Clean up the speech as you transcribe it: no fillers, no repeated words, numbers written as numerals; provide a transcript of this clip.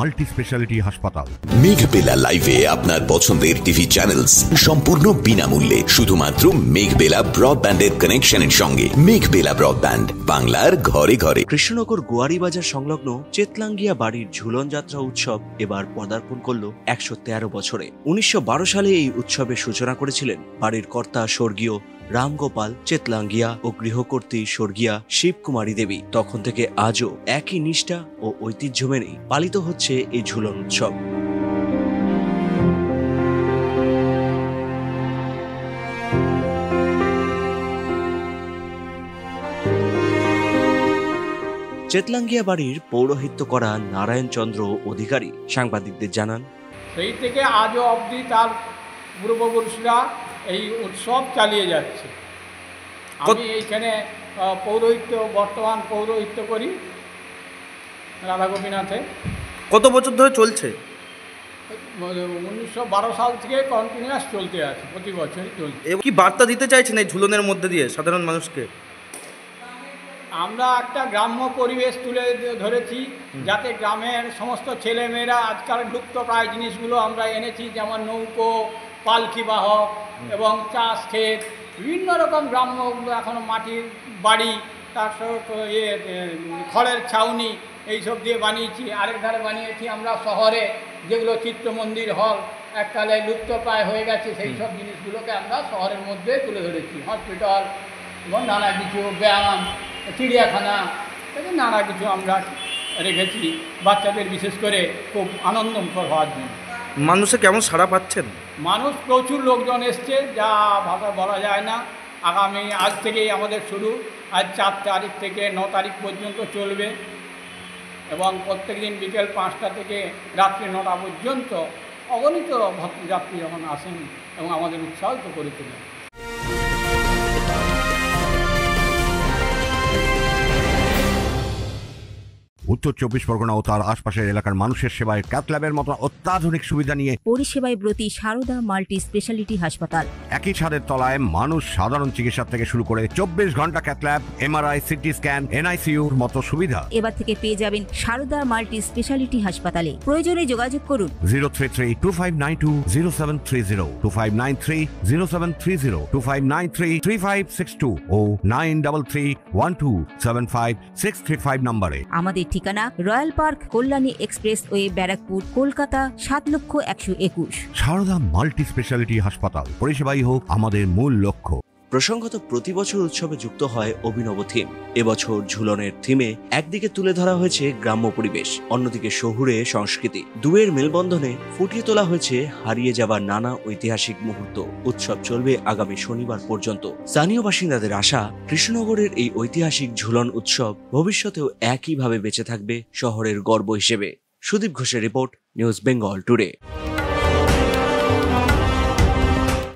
Multi speciality হাসপাতাল। মেঘবেলা লাইভে আপনার পছন্দের টিভি চ্যানেলস সম্পূর্ণ বিনামূল্যে, শুধুমাত্র মেঘবেলা ব্রডব্যান্ডের কানেকশনের সঙ্গে। মেঘবেলা ব্রডব্যান্ড, বাংলার ঘরে ঘরে। কৃষ্ণনগর গোয়ারি বাজার সংলগ্ন চেতলাঙ্গিয়া বাড়ির ঝুলন যাত্রা উৎসব এবার পদার্পণ করল 113 বছরে। 1912 সালে এই উৎসবের সূচনা করেছিলেন বাড়ির কর্তা স্বর্গীয় রামগোপাল চেতলাঙ্গিয়া ও গৃহকর্ত্রী স্বর্গীয়া শিবকুমারী দেবী। তখন থেকে আজও একই নিষ্ঠা ও ঐতিহ্য মেনেই পালিত হচ্ছে এই ঝুলন উৎসব। চেতলাঙ্গিয়া বাড়ির পৌরোহিত্য করা নারায়ণ চন্দ্র অধিকারী সাংবাদিকদের জানান, সেই থেকে আজও অবধি তার পূর্বপুরুষরা এই উৎসব চালিয়ে যাচ্ছে। আমি এইখানে বর্তমান পৌরোহিত্য করি রাধা গোপীনাথে। কত বছর ধরে চলছে? 1912 সাল থেকে কন্টিনিউয়াস চলতে আছে, প্রতি বছরই চলছে। কি বার্তা দিতে চাইছেন এই ঝুলনের মধ্যে দিয়ে সাধারণ মানুষকে? আমরা একটা গ্রাম্য পরিবেশ তুলে ধরেছি, যাতে গ্রামের সমস্ত ছেলেমেয়েরা আজকাল লুপ্তপ্রায় জিনিসগুলো আমরা এনেছি, যেমন নৌকো, পালকি বাহক এবং চাষ ক্ষেত, বিভিন্ন রকম গ্রাম্যগুলো এখনও মাটির বাড়ি, তার সঙ্গে খড়ের ছাউনি এইসব দিয়ে বানিয়েছি। আরেক ধারে বানিয়েছি আমরা শহরে যেগুলো চিত্রমন্দির হল এককালে লুপ্তপ্রায় হয়ে গেছে, সেই সব জিনিসগুলোকে আমরা শহরের মধ্যে তুলে ধরেছি। হসপিটাল এবং নানা কিছু ব্যায়াম, চিড়িয়াখানা, নানা কিছু আমরা রেখেছি বাচ্চাদের বিশেষ করে খুব আনন্দমুখর হওয়ার জন্য। মানুষে কেমন সাড়া পাচ্ছেন? মানুষ প্রচুর লোকজন এসছে, যা ভাষা বলা যায় না। আজ থেকেই আমাদের শুরু, আজ 4 তারিখ থেকে 9 তারিখ পর্যন্ত চলবে এবং প্রত্যেক দিন বিকেল 5টা থেকে রাত্রি 9টা পর্যন্ত অগণিত যাত্রী যখন আসেন এবং আমাদের উৎসাহিত করে তোলেন। উত্তর 24 পরগনা ও তার আশপাশের এলাকার মানুষের সেবায় ক্যাথ ল্যাবের মতো অত্যাধুনিক সুবিধা নিয়ে পরিষেবায় ব্রতী সারদা মাল্টি স্পেশালিটি হাসপাতাল। একই ছাদের তলায় মানুষ সাধারণ চিকিৎসা থেকে শুরু করে 24 ঘন্টা cath lab, MRI, CT scan, এনআইসিইউর মতো সুবিধা এবার থেকে পেয়ে যাবেন সারদা মাল্টি স্পেশালিটি হাসপাতালে। প্রয়োজনে যোগাযোগ করুন 033-2592-0730, 2593-0730, 2593-3562 ও 9331275635 নম্বরে। আমাদের ঠিকানা royal park, Kalyani expressway, Barrackpore, Kolkata 7,01,21। Sarada multi speciality হাসপাতাল, পরিষেবাই হোক আমাদের মূল লক্ষ্য। প্রসঙ্গত প্রতি বছর উৎসবে যুক্ত হয় অভিনব থিম। এবছর ঝুলনের থিমে একদিকে তুলে ধরা হয়েছে গ্রাম্য পরিবেশ, অন্যদিকে শহুরে সংস্কৃতি। দুয়ের মেলবন্ধনে ফুটিয়ে তোলা হয়েছে হারিয়ে যাওয়া নানা ঐতিহাসিক মুহূর্ত। উৎসব চলবে আগামী শনিবার পর্যন্ত। স্থানীয় বাসিন্দাদের আশা, কৃষ্ণনগরের এই ঐতিহাসিক ঝুলন উৎসব ভবিষ্যতেও একইভাবে বেঁচে থাকবে শহরের গর্ব হিসেবে। সুদীপ ঘোষের রিপোর্ট, নিউজ বেঙ্গল টুডে।